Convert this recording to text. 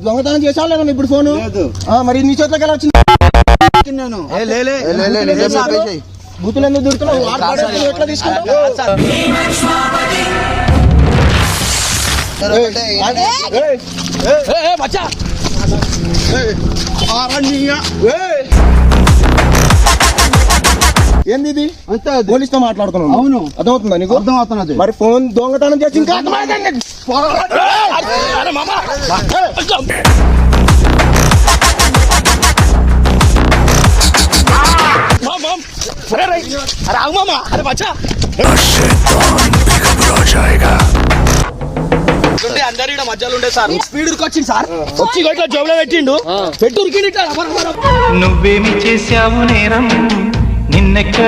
దొంగతనం చేసావు లేదా ఇప్పుడు ఫోను? మరి నీ చేతిలోకి ఎలా వచ్చింది? బూతులు ఎందుకు దొరుకుతున్నావు? ఎట్లా తీసుకుంటావు? ఏంది ఇది? పోలీసుతో మాట్లాడుతున్నావు? అవును. అర్థమవుతుందా నీకు? అర్థమవుతున్నది. మరి ఫోన్ దొంగతనం చేసి ఇంకా అందరి మధ్యలో ఉండే సార్ స్పీడ్ వచ్చింది సార్. వచ్చి ఇట్లా జోబులో పెట్టిండు. పెట్టి ఉరికిండు. నువ్వేమి చేశావు నేరం నిన్నెక్కడ